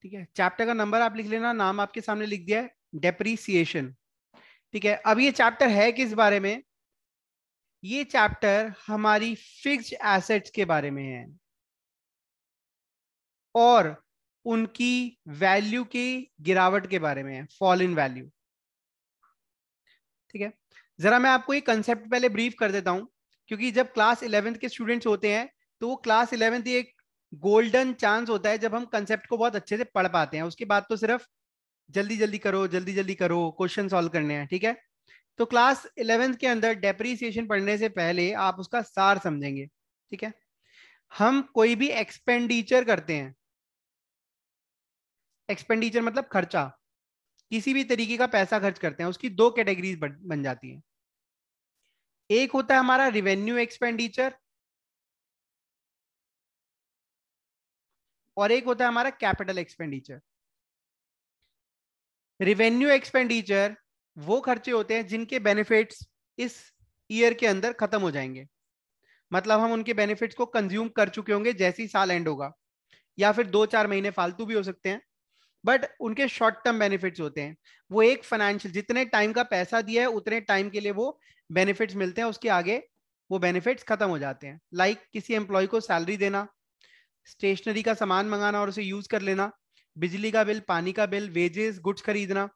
ठीक है, चैप्टर का नंबर आप लिख लेना, नाम आपके सामने लिख दिया है, डेप्रीसिएशन। ठीक है, अब ये चैप्टर है किस बारे में? ये चैप्टर हमारी फिक्स्ड एसेट्स के बारे में है और उनकी वैल्यू की गिरावट के बारे में है, फॉल इन वैल्यू। ठीक है, जरा मैं आपको ये कंसेप्ट पहले ब्रीफ कर देता हूं, क्योंकि जब क्लास 11th के स्टूडेंट्स होते हैं तो वो क्लास 11th एक गोल्डन चांस होता है जब हम कंसेप्ट को बहुत अच्छे से पढ़ पाते हैं। उसके बाद तो सिर्फ जल्दी जल्दी करो, जल्दी जल्दी करो, क्वेश्चन सॉल्व करने हैं। ठीक है, तो क्लास 11th के अंदर डेप्रीसिएशन पढ़ने से पहले आप उसका सार समझेंगे। ठीक है, हम कोई भी एक्सपेंडिचर करते हैं, एक्सपेंडिचर मतलब खर्चा, किसी भी तरीके का पैसा खर्च करते हैं, उसकी दो कैटेगरीज बन जाती हैं। एक होता है हमारा रिवेन्यू एक्सपेंडिचर और एक होता है हमारा कैपिटल एक्सपेंडिचर। रिवेन्यू एक्सपेंडिचर वो खर्चे होते हैं जिनके बेनिफिट्स इस ईयर के अंदर खत्म हो जाएंगे, मतलब हम उनके बेनिफिट्स को कंज्यूम कर चुके होंगे जैसे ही साल एंड होगा, या फिर 2-4 महीने फालतू भी हो सकते हैं, बट उनके शॉर्ट टर्म बेनिफिट्स होते हैं। वो एक फाइनेंशियल, जितने टाइम का पैसा दिया है उतने टाइम के लिए वो बेनिफिट्स मिलते हैं, उसके आगे वो बेनिफिट्स खत्म हो जाते हैं। लाइक किसी एम्प्लॉय को सैलरी देना, स्टेशनरी का सामान मंगाना और उसे यूज कर लेना, बिजली का बिल, पानी का बिल, वेजेस, गुड्स खरीदना।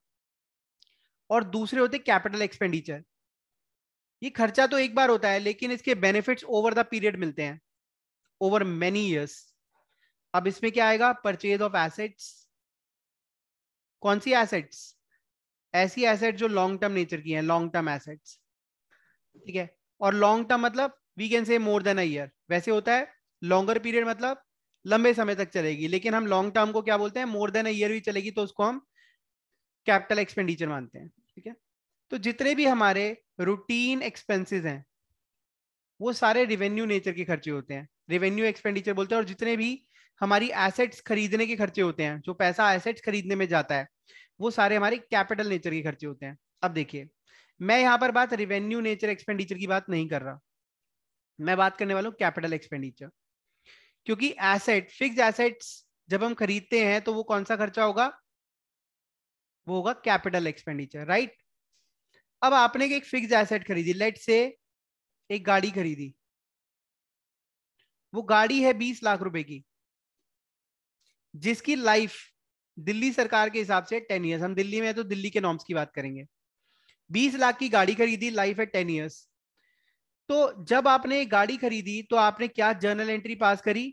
और दूसरे होते कैपिटल एक्सपेंडिचर। ये खर्चा तो एक बार होता है लेकिन इसके बेनिफिट्स ओवर द पीरियड मिलते हैं, ओवर मेनी इयर्स। अब इसमें क्या आएगा? Purchase of assets. कौन सी एसेट्स? ऐसी एसेट जो लॉन्ग टर्म नेचर की हैं, लॉन्ग टर्म एसेट्स। ठीक है, और लॉन्ग टर्म मतलब we can say more then a year. वैसे होता है लॉन्गर पीरियड मतलब लंबे समय तक चलेगी, लेकिन हम लॉन्ग टर्म को क्या बोलते हैं? मोर देन अ ईयर भी चलेगी तो उसको हम कैपिटल एक्सपेंडिचर मानते हैं। ठीक है, तो जितने भी हमारे रूटीन एक्सपेंसेस हैं वो सारे रिवेन्यू नेचर के खर्चे होते हैं, रिवेन्यू एक्सपेंडिचर बोलते हैं। और जितने भी हमारी एसेट्स खरीदने के खर्चे होते हैं, जो पैसा एसेट्स खरीदने में जाता है, वो सारे हमारे कैपिटल नेचर के खर्चे होते हैं। अब देखिए, मैं यहां पर बात रिवेन्यू नेचर एक्सपेंडिचर की बात नहीं कर रहा, मैं बात करने वाला हूं कैपिटल एक्सपेंडिचर। क्योंकि एसेट, फिक्स्ड एसेट्स जब हम खरीदते हैं तो वो कौन सा खर्चा होगा? वो होगा कैपिटल एक्सपेंडिचर, राइट। अब आपने एक फिक्स्ड एसेट खरीदी, लेट से एक गाड़ी खरीदी, वो गाड़ी है 20 लाख रुपए की, जिसकी लाइफ दिल्ली सरकार के हिसाब से 10 ईयर्स, हम दिल्ली में है तो दिल्ली के नॉर्म्स की बात करेंगे। 20 लाख की गाड़ी खरीदी, लाइफ है 10 ईयर्स। तो जब आपने गाड़ी खरीदी तो आपने क्या जर्नल एंट्री पास करी?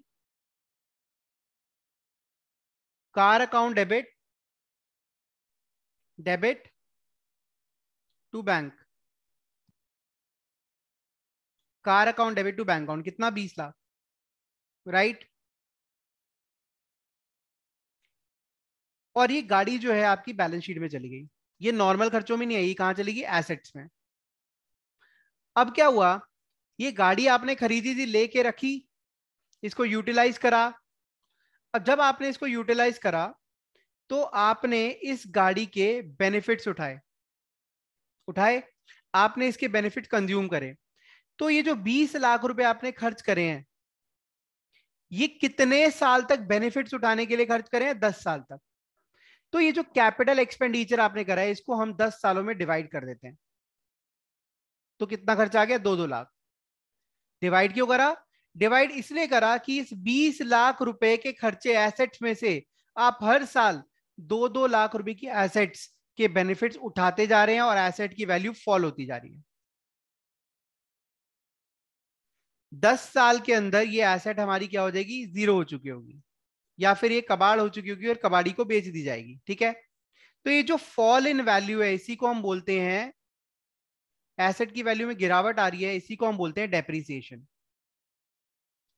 Car account debit, debit to bank, car account debit to bank account, कितना? 20 लाख, राइट। और ये गाड़ी जो है आपकी बैलेंस शीट में चली गई, ये नॉर्मल खर्चों में नहीं आई, कहां चली गई? एसेट्स में। अब क्या हुआ? ये गाड़ी आपने खरीदी थी, लेके रखी, इसको यूटिलाइज करा। अब जब आपने इसको यूटिलाइज करा तो आपने इस गाड़ी के बेनिफिट्स उठाए, उठाए, आपने इसके बेनिफिट कंज्यूम करे। तो ये जो 20 लाख रुपए आपने खर्च करे हैं, ये कितने साल तक बेनिफिट्स उठाने के लिए खर्च करे हैं? 10 साल तक। तो ये जो कैपिटल एक्सपेंडिचर आपने करा है, इसको हम 10 सालों में डिवाइड कर देते हैं, तो कितना खर्चा आ गया? 2-2 लाख। डिवाइड क्यों करा? डिवाइड इसलिए करा कि इस 20 लाख रुपए के खर्चे एसेट्स में से आप हर साल 2-2 लाख रुपए की एसेट्स के बेनिफिट्स उठाते जा रहे हैं और एसेट की वैल्यू फॉल होती जा रही है। 10 साल के अंदर ये एसेट हमारी क्या हो जाएगी? जीरो हो चुकी होगी, या फिर ये कबाड़ हो चुकी होगी और कबाड़ी को बेच दी जाएगी। ठीक है, तो ये जो फॉल इन वैल्यू है इसी को हम बोलते हैं, एसेट की वैल्यू में गिरावट आ रही है, इसी को हम बोलते हैं डेप्रीसिएशन।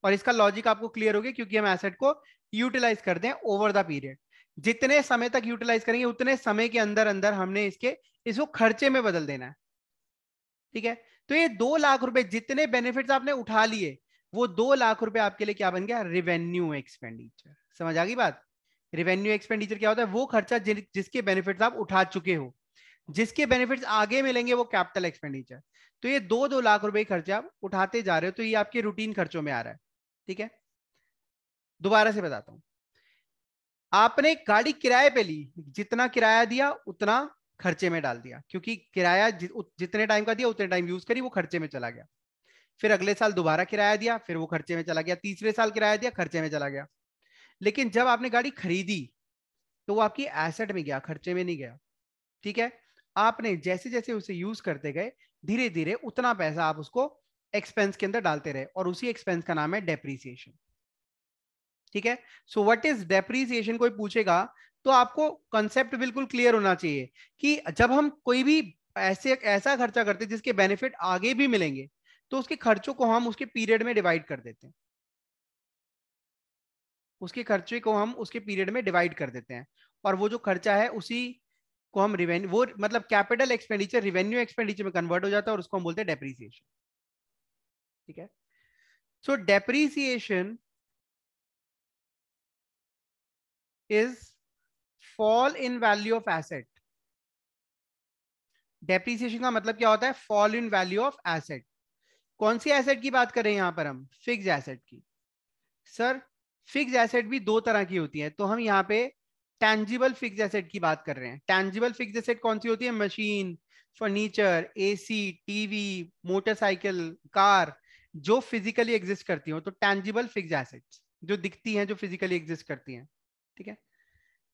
और इसका लॉजिक आपको क्लियर हो गया, क्योंकि हम एसेट को यूटिलाइज करते हैं ओवर द पीरियड। जितने समय तक यूटिलाइज करेंगे उतने समय के अंदर अंदर हमने इसको खर्चे में बदल देना है। ठीक है, तो ये 2 लाख रुपए जितने बेनिफिट्स आपने उठा लिए, वो 2 लाख रुपए आपके लिए क्या बन गया? Revenue expenditure. समझ आ गई बात? रिवेन्यू एक्सपेंडिचर क्या होता है? वो खर्चा जिसके बेनिफिट्स आप उठा चुके हो, जिसके बेनिफिट्स आगे मिलेंगे, वो कैपिटल एक्सपेंडिचर। तो ये 2-2 लाख रुपए खर्चे आप उठाते जा रहे हो, तो ये आपके रूटीन खर्चों में आ रहा है। ठीक है, दोबारा से बताता हूं। आपने गाड़ी किराए पे ली, जितना किराया दिया उतना खर्चे में डाल दिया, क्योंकि किराया जितने टाइम का दिया उतने टाइम यूज करी, वो खर्चे में चला गया। फिर अगले साल दोबारा किराया दिया, फिर वो खर्चे में चला गया। तीसरे साल किराया दिया, खर्चे में चला गया। लेकिन जब आपने गाड़ी खरीदी तो वो आपकी एसेट में गया, खर्चे में नहीं गया। ठीक है। आपने जैसे जैसे उसे यूज करते गए, धीरे धीरे उतना पैसा आप उसको एक्सपेंस के अंदर डालते रहे, और उसी एक्सपेंस का नाम है डेप्रीसिएशन। ठीक है। सो व्हाट इज डेप्रीसिएशन, कोई पूछेगा तो आपको कंसेप्ट बिल्कुल क्लियर होना चाहिए कि जब हम कोई भी ऐसा खर्चा करते हैं जिसके बेनिफिट आगे भी मिलेंगे, तो उसके खर्चों को हम उसके पीरियड में डिवाइड कर देते हैं। उसके खर्चे को हम उसके पीरियड में डिवाइड कर देते हैं, और वो जो खर्चा है उसी को हम रिवेन्यू, वो मतलब कैपिटल एक्सपेंडिचर रिवेन्यू एक्सपेंडिचर में कन्वर्ट हो जाता है, और उसको हम बोलते हैं डेप्रीसिएशन। ठीक है। So depreciation is fall in value of asset. Depreciation का मतलब क्या होता है? Fall in value of asset. कौन सी एसेट की बात कर रहे हैं यहां पर हम? फिक्स एसेट की। सर फिक्स एसेट भी दो तरह की होती है, तो हम यहाँ पे टैंजिबल फिक्स एसेट की बात कर रहे हैं। टैंजिबल फिक्स एसेट कौन सी होती है? Machine, furniture, AC, TV, motorcycle, car, जो फिजिकली एग्जिस्ट करती हो, तो टैंजिबल फिक्स एसेट्स जो दिखती हैं, जो फिजिकली एग्जिस्ट करती हैं। ठीक है।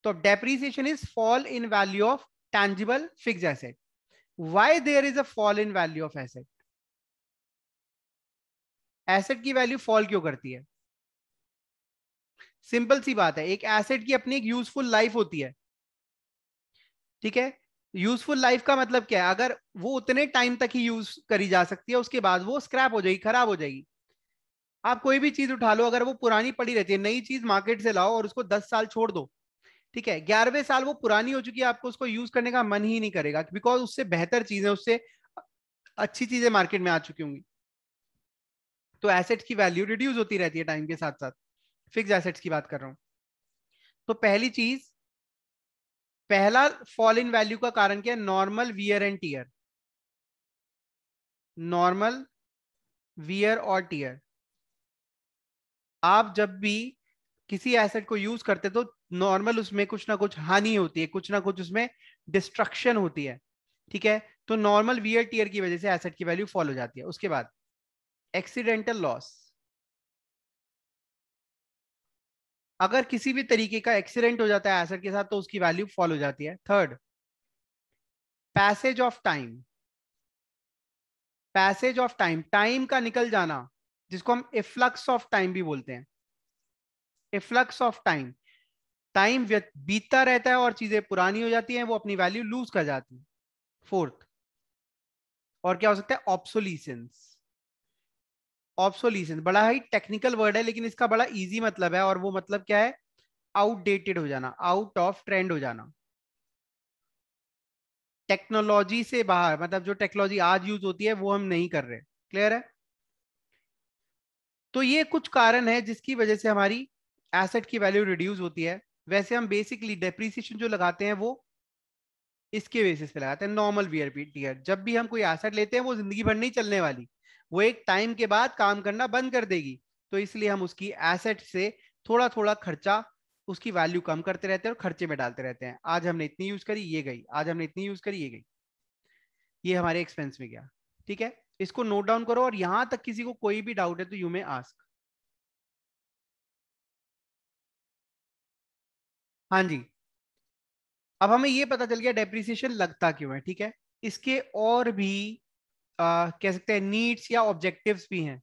तो depreciation is fall in value of tangible fix asset. Why there is a fall in value of asset? Asset की वैल्यू फॉल क्यों करती है? सिंपल सी बात है, एक एसेट की अपनी एक यूजफुल लाइफ होती है। ठीक है। यूजफुल लाइफ का मतलब क्या है? अगर वो उतने टाइम तक ही यूज करी जा सकती है, उसके बाद वो स्क्रैप हो जाएगी, खराब हो जाएगी। आप कोई भी चीज उठा लो, अगर वो पुरानी पड़ी रहती है, नई चीज मार्केट से लाओ और उसको 10 साल छोड़ दो, ठीक है, 11वें साल वो पुरानी हो चुकी है, आपको उसको यूज करने का मन ही नहीं करेगा, बिकॉज उससे बेहतर चीजें, उससे अच्छी चीजें मार्केट में आ चुकी होंगी। तो एसेट्स की वैल्यू रिड्यूस होती रहती है टाइम के साथ साथ। फिक्स एसेट्स की बात कर रहा हूं। तो पहली चीज, पहला फॉल इन वैल्यू का कारण क्या है? Normal wear and tear. Normal wear और टीयर। आप जब भी किसी एसेट को यूज करते तो नॉर्मल उसमें कुछ ना कुछ हानि होती है, कुछ ना कुछ उसमें डिस्ट्रक्शन होती है। ठीक है। तो नॉर्मल वियर टीयर की वजह से एसेट की वैल्यू फॉल हो जाती है। उसके बाद एक्सीडेंटल लॉस। अगर किसी भी तरीके का एक्सीडेंट हो जाता है एसेट के साथ, तो उसकी वैल्यू फॉल हो जाती है। Third, passage of time. Passage of time, time का निकल जाना, जिसको हम इफ्लक्स ऑफ टाइम भी बोलते हैं। इफ्लक्स ऑफ टाइम, टाइम बीतता रहता है और चीजें पुरानी हो जाती हैं, वो अपनी वैल्यू लूज कर जाती है। फोर्थ, और क्या हो सकता है? ऑब्सोलीसेंस। ऑब्सोलीसेंस बड़ा ही टेक्निकल वर्ड है, लेकिन इसका बड़ा इजी मतलब है, और वो मतलब क्या है? आउटडेटेड हो जाना, आउट ऑफ ट्रेंड हो जाना, टेक्नोलॉजी से बाहर, मतलब जो टेक्नोलॉजी आज यूज होती है वो हम नहीं कर रहे। क्लियर है? तो ये कुछ कारण है जिसकी वजह से हमारी एसेट की वैल्यू रिड्यूस होती है। वैसे हम बेसिकली डेप्रीसिएशन जो लगाते हैं वो इसके बेसिस पे लगाते हैं, नॉर्मल वियर टीयर। जब भी हम कोई एसेट लेते हैं वो जिंदगी भर नहीं चलने वाली, वो एक टाइम के बाद काम करना बंद कर देगी। तो इसलिए हम उसकी एसेट से थोड़ा थोड़ा खर्चा, उसकी वैल्यू कम करते रहते हैं और खर्चे में डालते रहते हैं। आज हमने इतनी यूज करी, ये गई। आज हमने इतनी यूज करी, ये गई। ये हमारे एक्सपेंस में गया। ठीक है। इसको नोट डाउन करो, और यहां तक किसी को कोई भी डाउट है तो यू मे आस्क। हाँ जी। अब हमें ये पता चल गया डेप्रिसिएशन लगता क्यों है। ठीक है। इसके और भी कह सकते हैं नीड्स या ऑब्जेक्टिव्स भी हैं।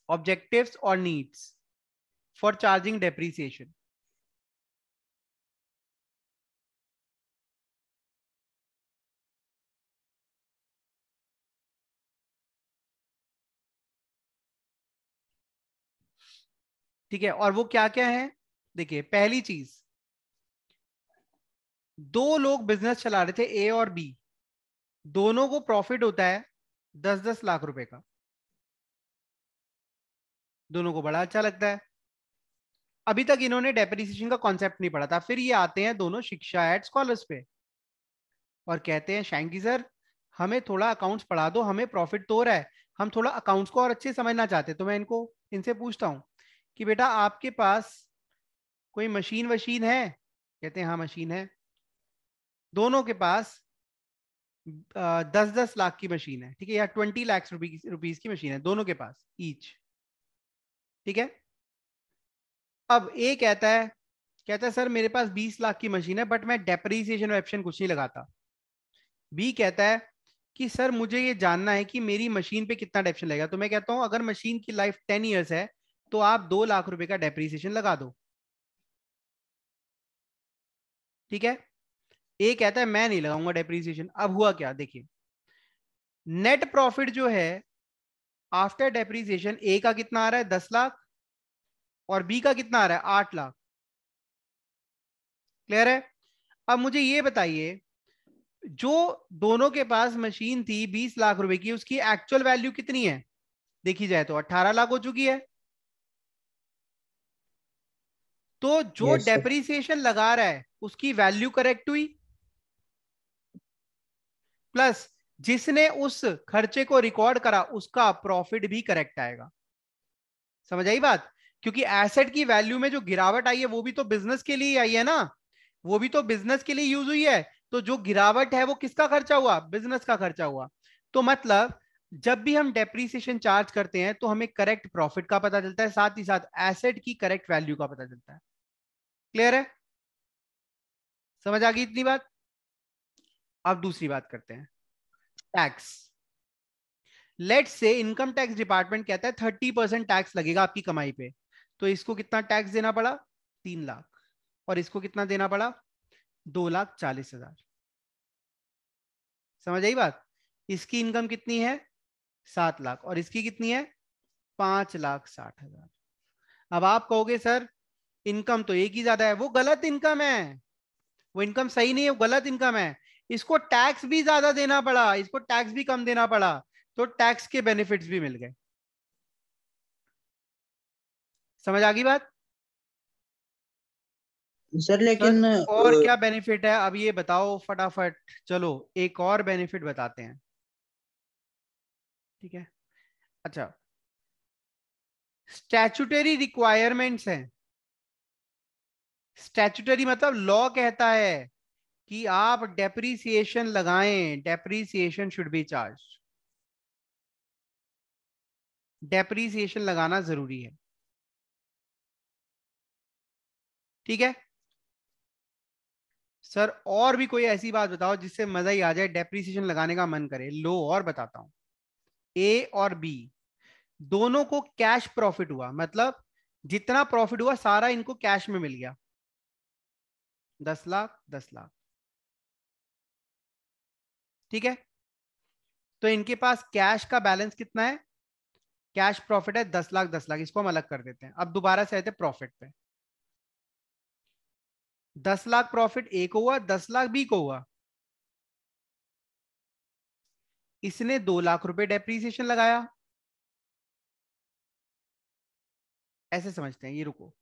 ऑब्जेक्टिव्स और नीड्स फॉर चार्जिंग डेप्रिसिएशन। ठीक है। और वो क्या क्या है? देखिए, पहली चीज, दो लोग बिजनेस चला रहे थे, ए और बी। दोनों को प्रॉफिट होता है 10-10 लाख रुपए का। दोनों को बड़ा अच्छा लगता है। अभी तक इन्होंने डेप्रिसिएशन का कॉन्सेप्ट नहीं पढ़ा था। फिर ये आते हैं दोनों शिक्षा एट स्कॉलर्स पे और कहते हैं, शैंकी सर, हमें थोड़ा अकाउंट्स पढ़ा दो, हमें प्रॉफिट तो हो रहा है, हम थोड़ा अकाउंट्स को और अच्छे समझना चाहते हैं। तो मैं इनसे पूछता हूँ कि बेटा, आपके पास कोई मशीन वशीन है? कहते हैं हाँ मशीन है। दोनों के पास 10-10 लाख की मशीन है, ठीक है, या 20 लाख रुपीज की मशीन है दोनों के पास ईच, ठीक है। अब ए कहता है सर मेरे पास 20 लाख की मशीन है बट मैं डेप्रीसिएशन ऑप्शन कुछ नहीं लगाता। बी कहता है कि सर मुझे ये जानना है कि मेरी मशीन पे कितना डेप्रिसिएशन लगेगा, तो मैं कहता हूं अगर मशीन की लाइफ 10 ईयर्स है तो आप 2 लाख रुपए का डेप्रीसिएशन लगा दो, ठीक है। ए कहता है मैं नहीं लगाऊंगा डेप्रीसिएशन। अब हुआ क्या देखिए, नेट प्रॉफिट जो है आफ्टर डेप्रीसिएशन ए का कितना आ रहा है 10 लाख और बी का कितना आ रहा है 8 लाख। क्लियर है? अब मुझे ये बताइए जो दोनों के पास मशीन थी 20 लाख रुपए की, उसकी एक्चुअल वैल्यू कितनी है? देखी जाए तो 18 लाख हो चुकी है। तो जो यस सर। डेप्रीसिएशन लगा रहा है उसकी वैल्यू करेक्ट हुई, प्लस जिसने उस खर्चे को रिकॉर्ड करा उसका प्रॉफिट भी करेक्ट आएगा। समझ आई बात? क्योंकि एसेट की वैल्यू में जो गिरावट आई है वो भी तो बिजनेस के लिए आई है ना, वो भी तो बिजनेस के लिए यूज हुई है। तो जो गिरावट है वो किसका खर्चा हुआ? बिजनेस का खर्चा हुआ। तो मतलब जब भी हम डेप्रीसिएशन चार्ज करते हैं तो हमें करेक्ट प्रॉफिट का पता चलता है, साथ ही साथ एसेट की करेक्ट वैल्यू का पता चलता है। क्लियर है? समझ आ गई इतनी बात? अब दूसरी बात करते हैं, टैक्स। लेट से इनकम टैक्स डिपार्टमेंट कहता है 30% टैक्स लगेगा आपकी कमाई पे। तो इसको कितना टैक्स देना पड़ा? 3 लाख। और इसको कितना देना पड़ा? 2,40,000। समझ आई बात? इसकी इनकम कितनी है? 7 लाख और इसकी कितनी है? 5,60,000। अब आप कहोगे सर इनकम तो एक ही ज्यादा है। वो गलत इनकम है, वो इनकम सही नहीं है, वो गलत इनकम है। इसको टैक्स भी ज्यादा देना पड़ा, इसको टैक्स भी कम देना पड़ा, तो टैक्स के बेनिफिट्स भी मिल गए। समझ आ गई बात? सर सर लेकिन और क्या बेनिफिट है अब ये बताओ फटाफट। चलो एक और बेनिफिट बताते हैं, ठीक है। अच्छा, स्टैचुटरी रिक्वायरमेंट्स हैं। स्टैचुटरी मतलब लॉ कहता है कि आप डेप्रीसिएशन लगाएं, depreciation should be charge. Depreciation लगाना जरूरी है, ठीक है। सर और भी कोई ऐसी बात बताओ जिससे मजा ही आ जाए, डेप्रीसिएशन लगाने का मन करे। लो और बताता हूं, ए और बी दोनों को कैश प्रॉफिट हुआ, मतलब जितना प्रॉफिट हुआ सारा इनको कैश में मिल गया, 10 लाख 10 लाख, ठीक है। तो इनके पास कैश का बैलेंस कितना है? कैश प्रॉफिट है 10 लाख 10 लाख, इसको हम अलग कर देते हैं। अब दोबारा से आते हैं प्रॉफिट पे। 10 लाख प्रॉफिट ए को हुआ, 10 लाख बी को हुआ। इसने 2 लाख रुपए डेप्रीसिएशन लगाया। ऐसे समझते हैं, ये रुको,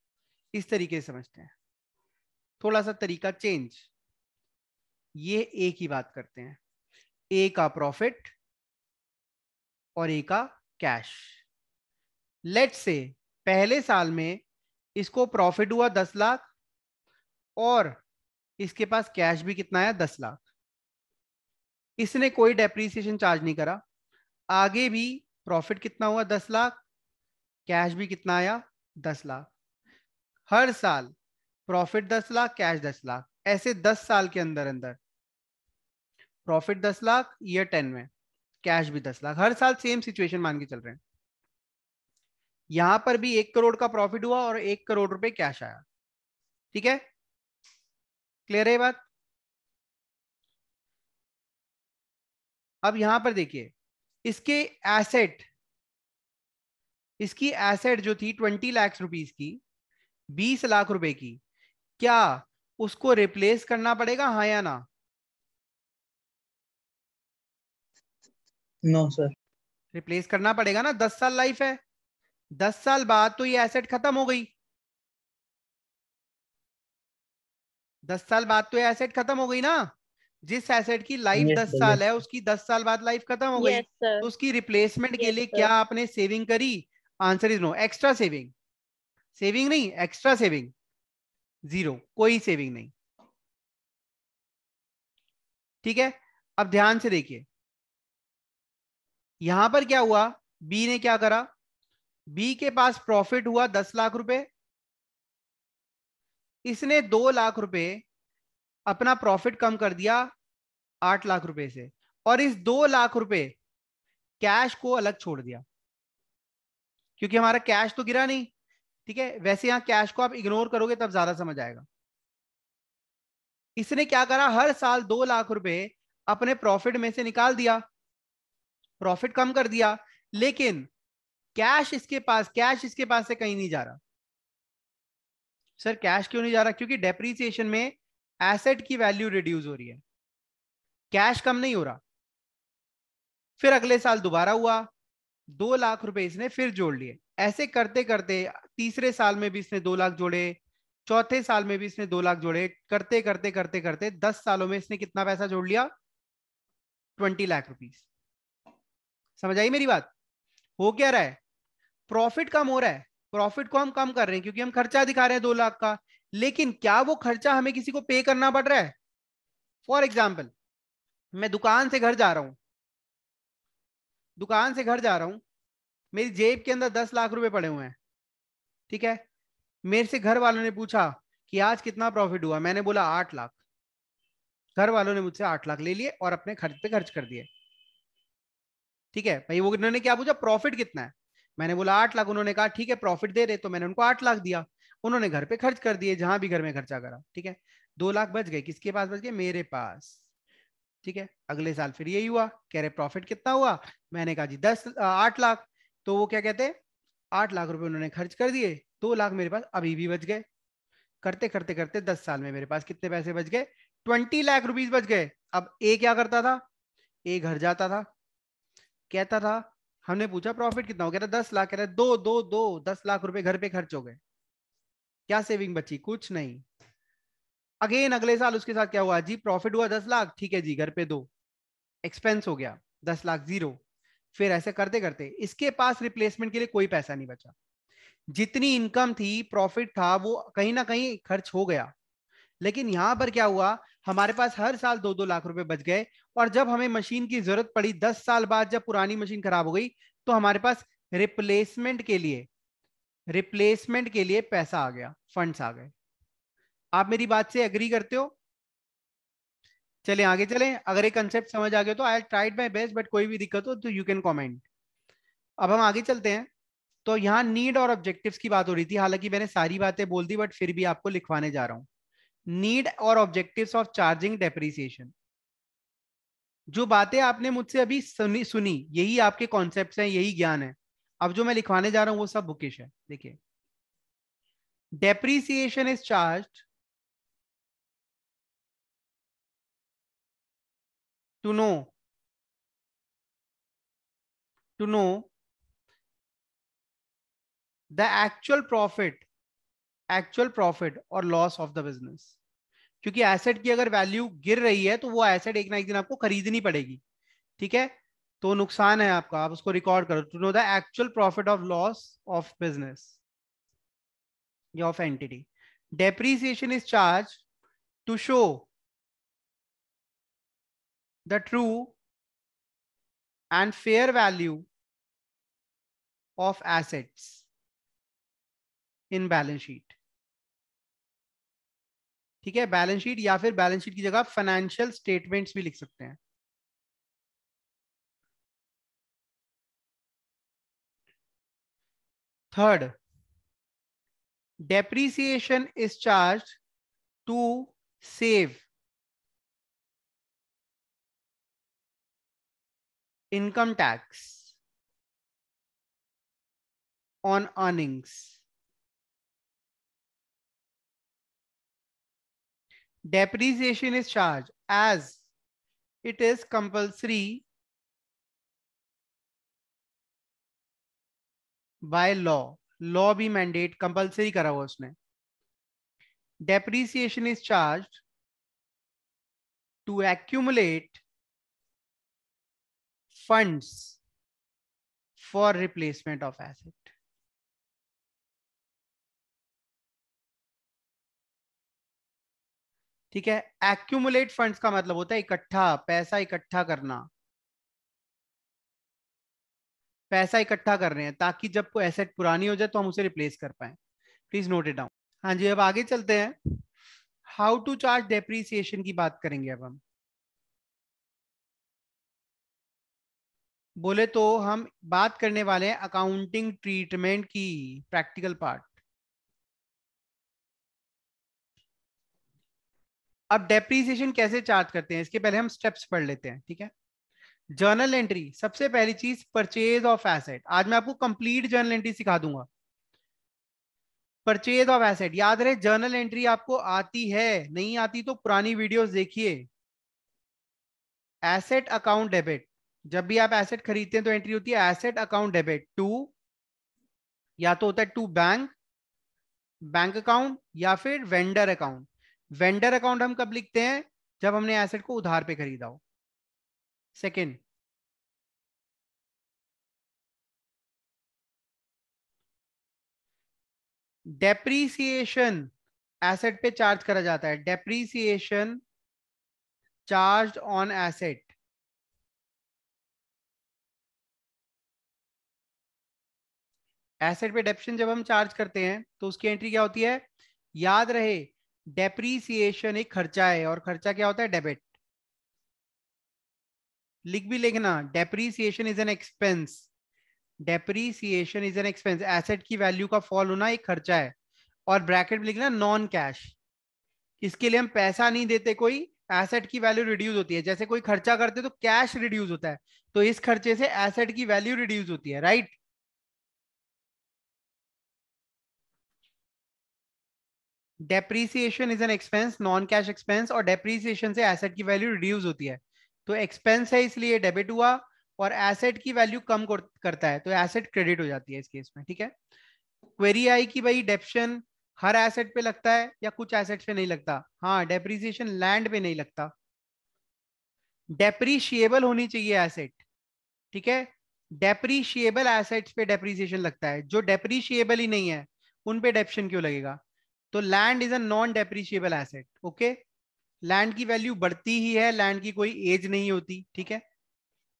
इस तरीके से समझते हैं, थोड़ा सा तरीका चेंज। ये ए की बात करते हैं, ए का प्रॉफिट और ए का कैश। लेट से पहले साल में इसको प्रॉफिट हुआ 10 लाख और इसके पास कैश भी कितना है? 10 लाख। इसने कोई डेप्रीसिएशन चार्ज नहीं करा। आगे भी प्रॉफिट कितना हुआ? 10 लाख, कैश भी कितना आया? 10 लाख। हर साल प्रॉफिट 10 लाख, कैश 10 लाख, ऐसे 10 साल के अंदर अंदर प्रॉफिट 10 लाख ईयर 10 में, कैश भी 10 लाख, हर साल सेम सिचुएशन मान के चल रहे हैं। यहां पर भी 1 करोड़ का प्रॉफिट हुआ और 1 करोड़ रुपए कैश आया, ठीक है। क्लियर है ये बात? अब यहां पर देखिए, इसके एसेट, इसकी एसेट जो थी 20 लाख रुपीज की, 20 लाख रुपए की, क्या उसको रिप्लेस करना पड़ेगा, हाँ या ना? No sir. रिप्लेस करना पड़ेगा ना, 10 साल लाइफ है। 10 साल बाद तो ये एसेट खत्म हो गई, 10 साल बाद तो ये एसेट खत्म हो गई ना। जिस एसेट की लाइफ यस 10 सर साल यस। है उसकी 10 साल बाद लाइफ खत्म हो गई। Yes sir. तो उसकी रिप्लेसमेंट के यस लिए क्या सर। आपने सेविंग करी? Answer is no, extra saving. Saving नहीं, एक्स्ट्रा सेविंग। जीरो, कोई सेविंग नहीं। ठीक है, अब ध्यान से देखिए यहां पर क्या हुआ, बी ने क्या करा, बी के पास प्रॉफिट हुआ 10 लाख रुपए, इसने 2 लाख रुपए अपना प्रॉफिट कम कर दिया 8 लाख रुपए से, और इस 2 लाख रुपए कैश को अलग छोड़ दिया, क्योंकि हमारा कैश तो गिरा नहीं। ठीक है, वैसे यहां कैश को आप इग्नोर करोगे तब ज्यादा समझ आएगा। इसने क्या करा, हर साल 2 लाख रुपए अपने प्रॉफिट में से निकाल दिया, प्रॉफिट कम कर दिया, लेकिन कैश इसके पास से कहीं नहीं जा रहा। सर कैश क्यों नहीं जा रहा, क्योंकि डेप्रीसिएशन में एसेट की वैल्यू रिड्यूस हो रही है, कैश कम नहीं हो रहा। फिर अगले साल दोबारा हुआ, 2 लाख रुपए इसने फिर जोड़ लिए, ऐसे करते करते तीसरे साल में भी इसने 2 लाख जोड़े, चौथे साल में भी इसने 2 लाख जोड़े, करते करते करते करते 10 सालों में इसने कितना पैसा जोड़ लिया, 20 लाख रुपीज। समझ आई मेरी बात। हो क्या रहा है, प्रॉफिट कम हो रहा है, प्रॉफिट को हम कम कर रहे हैं क्योंकि हम खर्चा दिखा रहे हैं 2 लाख का, लेकिन क्या वो खर्चा हमें किसी को पे करना पड़ रहा है। फॉर एग्जाम्पल, मैं दुकान से घर जा रहा हूं, दुकान से घर जा रहा हूं, मेरी जेब के अंदर 10 लाख रुपए पड़े हुए हैं। ठीक है, मेरे से घर वालों ने पूछा कि आज कितना प्रॉफिट हुआ, मैंने बोला 8 लाख। घर वालों ने मुझसे 8 लाख ले लिए और अपने खर्च पे खर्च कर दिए। ठीक है भाई, वो उन्होंने क्या पूछा, प्रॉफिट कितना है, मैंने बोला 8 लाख, उन्होंने कहा ठीक है प्रॉफिट दे रहे, तो मैंने उनको 8 लाख दिया। उन्होंने घर पे खर्च कर दिए, जहां भी घर में खर्चा करा। ठीक है, 2 लाख बच गए, किसके पास बच गए, मेरे पास। ठीक है, अगले साल फिर यही हुआ, कह रहे प्रॉफिट कितना हुआ, मैंने कहा जी 8 लाख। तो वो क्या कहते हैं, 8 लाख रुपए उन्होंने खर्च कर दिए, 2 लाख मेरे पास अभी भी बच गए। करते करते करते 10 साल में मेरे पास कितने पैसे बच गए, 20 लाख रुपीज बच गए। अब ए क्या करता था, ए घर जाता था, कहता था, हमने पूछा प्रॉफिट कितना हो, कहता 10 लाख, कह रहा दो दो दो, 10 लाख रुपए घर पे खर्च हो गए, क्या सेविंग बची, कुछ नहीं। अगेन अगले साल उसके साथ क्या हुआ जी, प्रॉफिट हुआ 10 लाख, ठीक है जी घर पे दो, एक्सपेंस हो गया 10 लाख जीरो। फिर ऐसे करते करते इसके पास रिप्लेसमेंट के लिए कोई पैसा नहीं बचा, जितनी इनकम थी, प्रॉफिट था, वो कहीं ना कहीं खर्च हो गया। लेकिन यहां पर क्या हुआ, हमारे पास हर साल 2-2 लाख रुपए बच गए, और जब हमें मशीन की जरूरत पड़ी 10 साल बाद, जब पुरानी मशीन खराब हो गई, तो हमारे पास रिप्लेसमेंट के लिए रिप्लेसमेंट के लिए पैसा आ गया, फंड्स आ गए। आप मेरी बात से एग्री करते हो। चलें आगे चलें, अगर ये कंसेप्ट समझ आ गया तो I tried my best, but कोई भी दिक्कत हो तो यू कैन कमेंट। अब हम आगे चलते हैं। तो यहाँ नीड और ऑब्जेक्टिव्स की बात हो रही थी, हालांकि मैंने सारी बातें बोल दी, बट फिर भी आपको लिखवाने जा रहा हूं। नीड और ऑब्जेक्टिव्स ऑफ चार्जिंग डेप्रीसिएशन, जो बातें आपने मुझसे अभी सुनी यही आपके कॉन्सेप्ट्स हैं, यही ज्ञान है। अब जो मैं लिखवाने जा रहा हूं वो सब बुकिश है। देखिए, depreciation is charged to know to know the actual profit और लॉस ऑफ द बिजनेस। क्योंकि एसेट की अगर वैल्यू गिर रही है तो वो एसेट एक ना एक दिन आपको खरीदनी पड़ेगी। ठीक है, तो नुकसान है आपका, आप उसको रिकॉर्ड करो, to know the actual profit of loss of business या of entity. Depreciation is charge to show the true and fair value of assets in balance sheet. ठीक है, बैलेंस शीट, या फिर बैलेंस शीट की जगह financial statements भी लिख सकते हैं। Third, depreciation is charged to save income tax on earnings. Depreciation is charged as it is compulsory by law. Law भी mandate compulsory करा हुआ उसने. Depreciation is charged to accumulate funds for replacement of asset. ठीक है। Accumulate funds का मतलब होता है इकट्ठा, पैसा इकट्ठा करना। पैसा इकट्ठा कर रहे हैं ताकि जब कोई एसेट पुरानी हो जाए तो हम उसे रिप्लेस कर पाए। Please note it down. हाँ जी, अब आगे चलते हैं। हाउ टू चार्ज डेप्रीसिएशन की बात करेंगे अब हम। बोले तो हम बात करने वाले हैं अकाउंटिंग ट्रीटमेंट की, प्रैक्टिकल पार्ट। अब डेप्रीसिएशन कैसे चार्ज करते हैं इसके पहले हम स्टेप्स पढ़ लेते हैं, ठीक है। जर्नल एंट्री, सबसे पहली चीज परचेज ऑफ एसेट। आज मैं आपको कंप्लीट जर्नल एंट्री सिखा दूंगा। परचेज ऑफ एसेट याद रहे, जर्नल एंट्री आपको आती है, नहीं आती तो पुरानी वीडियोस देखिए। एसेट अकाउंट डेबिट, जब भी आप एसेट खरीदते हैं तो एंट्री होती है एसेट अकाउंट डेबिट टू, या तो होता है टू बैंक, बैंक अकाउंट, या फिर वेंडर अकाउंट। वेंडर अकाउंट हम कब लिखते हैं, जब हमने एसेट को उधार पे खरीदा हो। सेकंड, डेप्रीसिएशन एसेट पे चार्ज करा जाता है। Depreciation charge on asset. Asset पे डेप्शन जब हम चार्ज करते हैं तो उसकी एंट्री क्या होती है, याद रहे डेप्रीसिएशन एक खर्चा है और खर्चा क्या होता है, डेबिट। लिख भी लिखना, depreciation is an expense. Depreciation is an expense, asset की वैल्यू का फॉल होना एक खर्चा है। और ब्रैकेट में लिखना नॉन कैश। इसके लिए हम पैसा नहीं देते कोई, एसेट की वैल्यू रिड्यूस होती है। जैसे कोई खर्चा करते तो कैश रिड्यूस होता है, तो इस खर्चे से एसेट की वैल्यू रिड्यूस होती है, right. Depreciation is an expense, non cash expense, और डेप्रीसिएशन से एसेट की वैल्यू रिड्यूस होती है। तो एक्सपेंस है इसलिए डेबिट हुआ, और एसेट की वैल्यू कम करता है तो एसेट क्रेडिट हो जाती है इस केस में, ठीक है। क्वेरी आई कि भाई डेप्शन हर एसेट पे लगता है या कुछ एसेट पे नहीं लगता। हाँ, डेप्रीसिएशन लैंड पे नहीं लगता, डेप्रीशिएबल होनी चाहिए एसेट, ठीक है। डेप्रीशिएबल एसेट्स पे डेप्रीसिएशन लगता है, जो डेप्रीशिएबल ही नहीं है उन पे डेप्शन क्यों लगेगा। तो land is a non depreciable asset, okay. Land की वैल्यू बढ़ती ही है, लैंड की कोई एज नहीं होती, ठीक है।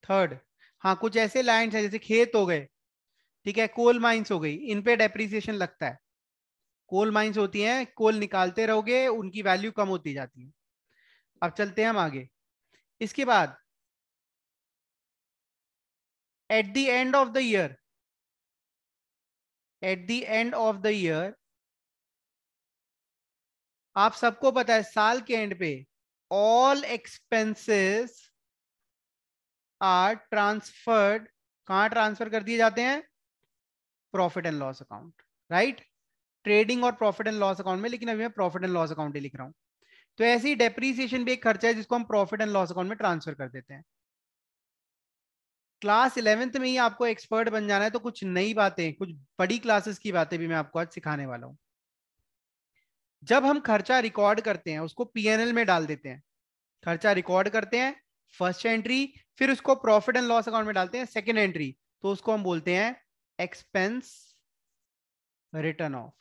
थर्ड, हाँ कुछ ऐसे लैंड है जैसे खेत हो गए, ठीक है, कोल माइंस हो गई, इन पे डेप्रीसिएशन लगता है। कोल माइंस होती हैं, कोल निकालते रहोगे उनकी वैल्यू कम होती जाती है। अब चलते हैं हम आगे। इसके बाद at the end of the year, at the end of the year, आप सबको पता है साल के एंड पे ऑल एक्सपेंसेस आर ट्रांसफर्ड, कहां ट्रांसफर कर दिए जाते हैं, profit and loss account, right. Trading और प्रॉफिट एंड लॉस अकाउंट में, लेकिन अभी मैं प्रॉफिट एंड लॉस अकाउंट ही लिख रहा हूं। तो ऐसे ही डेप्रीसिएशन भी एक खर्चा है जिसको हम प्रॉफिट एंड लॉस अकाउंट में ट्रांसफर कर देते हैं। क्लास 11th में ही आपको एक्सपर्ट बन जाना है, तो कुछ नई बातें, कुछ बड़ी क्लासेस की बातें भी मैं आपको आज सिखाने वाला हूं। जब हम खर्चा रिकॉर्ड करते हैं उसको पीएनएल में डाल देते हैं। खर्चा रिकॉर्ड करते हैं फर्स्ट एंट्री, फिर उसको प्रॉफिट एंड लॉस अकाउंट में डालते हैं सेकेंड एंट्री, तो उसको हम बोलते हैं एक्सपेंस रिटर्न ऑफ।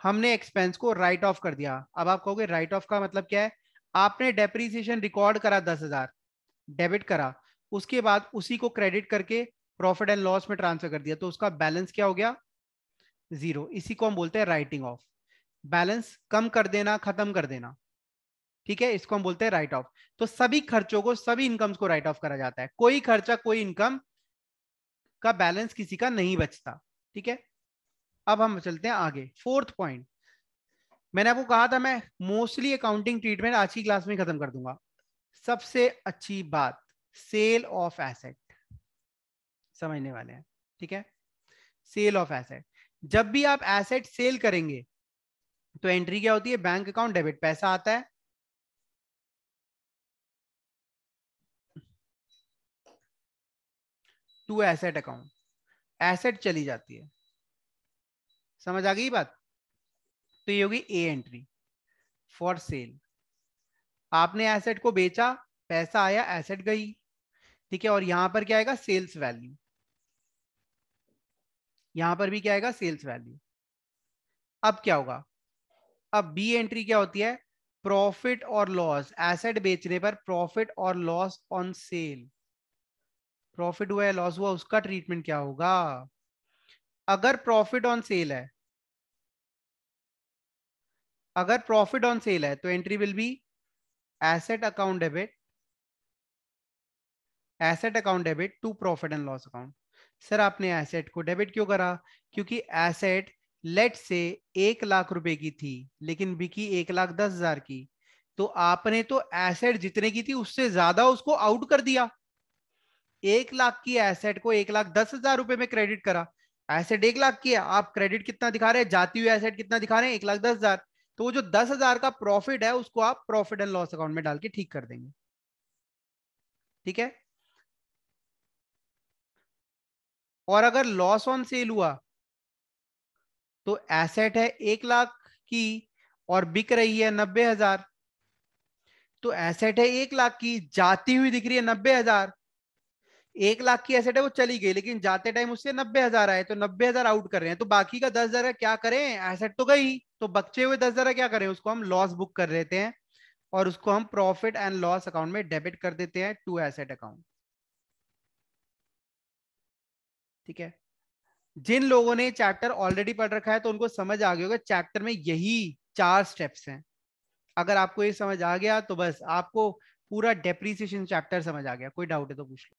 हमने एक्सपेंस को राइट ऑफ कर दिया। अब आप कहोगे राइट ऑफ का मतलब क्या है, आपने डेप्रीसिएशन रिकॉर्ड करा 10,000, डेबिट करा, उसके बाद उसी को क्रेडिट करके प्रॉफिट एंड लॉस में ट्रांसफर कर दिया, तो उसका बैलेंस क्या हो गया, जीरो। इसी को हम बोलते हैं राइटिंग ऑफ। बैलेंस कम कर देना, खत्म कर देना, ठीक है, इसको हम बोलते हैं राइट ऑफ। तो सभी खर्चों को, सभी इनकम्स को राइट ऑफ करा जाता है, कोई खर्चा कोई इनकम का बैलेंस किसी का नहीं बचता, ठीक है। अब हम चलते हैं आगे, फोर्थ पॉइंट। मैंने आपको कहा था मैं मोस्टली अकाउंटिंग ट्रीटमेंट आज की क्लास में खत्म कर दूंगा। सबसे अच्छी बात, सेल ऑफ एसेट, समझने वाले हैं, ठीक है। सेल ऑफ एसेट, जब भी आप एसेट सेल करेंगे तो एंट्री क्या होती है, बैंक अकाउंट डेबिट, पैसा आता है, टू एसेट अकाउंट, एसेट चली जाती है। समझ आ गई बात। तो ये होगी ए एंट्री फॉर सेल। आपने एसेट को बेचा, पैसा आया, एसेट गई, ठीक है। और यहां पर क्या आएगा, सेल्स वैल्यू। यहां पर भी क्या आएगा, सेल्स वैल्यू। अब क्या होगा, अब बी एंट्री क्या होती है, प्रॉफिट और लॉस, एसेट बेचने पर प्रॉफिट और लॉस ऑन सेल, प्रॉफिट हुआ है लॉस हुआ, उसका ट्रीटमेंट क्या होगा? अगर प्रॉफिट ऑन सेल है, अगर प्रॉफिट ऑन सेल है तो entry will be asset account debit, asset account debit to profit and loss account. Sir आपने एसेट को डेबिट क्यों करा? क्योंकि एसेट लेट से 1 लाख रुपए की थी लेकिन बिकी 1,10,000 की, तो आपने तो एसेट जितने की थी उससे ज्यादा उसको आउट कर दिया। 1 लाख की एसेट को 1,10,000 रुपए में क्रेडिट करा। एसेट 1 लाख की है, आप क्रेडिट कितना दिखा रहे हैं, जाती हुई एसेट कितना दिखा रहे हैं, 1,10,000। तो वो जो 10,000 का प्रॉफिट है उसको आप प्रॉफिट एंड लॉस अकाउंट में डाल के ठीक कर देंगे। ठीक है। और अगर लॉस ऑन सेल हुआ तो एसेट है 1 लाख की और बिक रही है 90,000, तो एसेट है 1 लाख की, जाती हुई दिख रही है 90,000। 1 लाख की एसेट है वो चली गई लेकिन जाते टाइम उससे 90,000 आए, तो 90,000 आउट कर रहे हैं, तो बाकी का 10,000 क्या करें, एसेट तो गई, तो बचे हुए 10,000 क्या करें, उसको हम लॉस बुक कर देते हैं और उसको हम प्रॉफिट एंड लॉस अकाउंट में डेबिट कर देते हैं टू एसेट अकाउंट। ठीक है। जिन लोगों ने चैप्टर ऑलरेडी पढ़ रखा है तो उनको समझ आ गया होगा चैप्टर में यही 4 स्टेप्स हैं। अगर आपको ये समझ आ गया तो बस आपको पूरा डेप्रीसिएशन चैप्टर समझ आ गया। कोई डाउट है तो पूछ लो।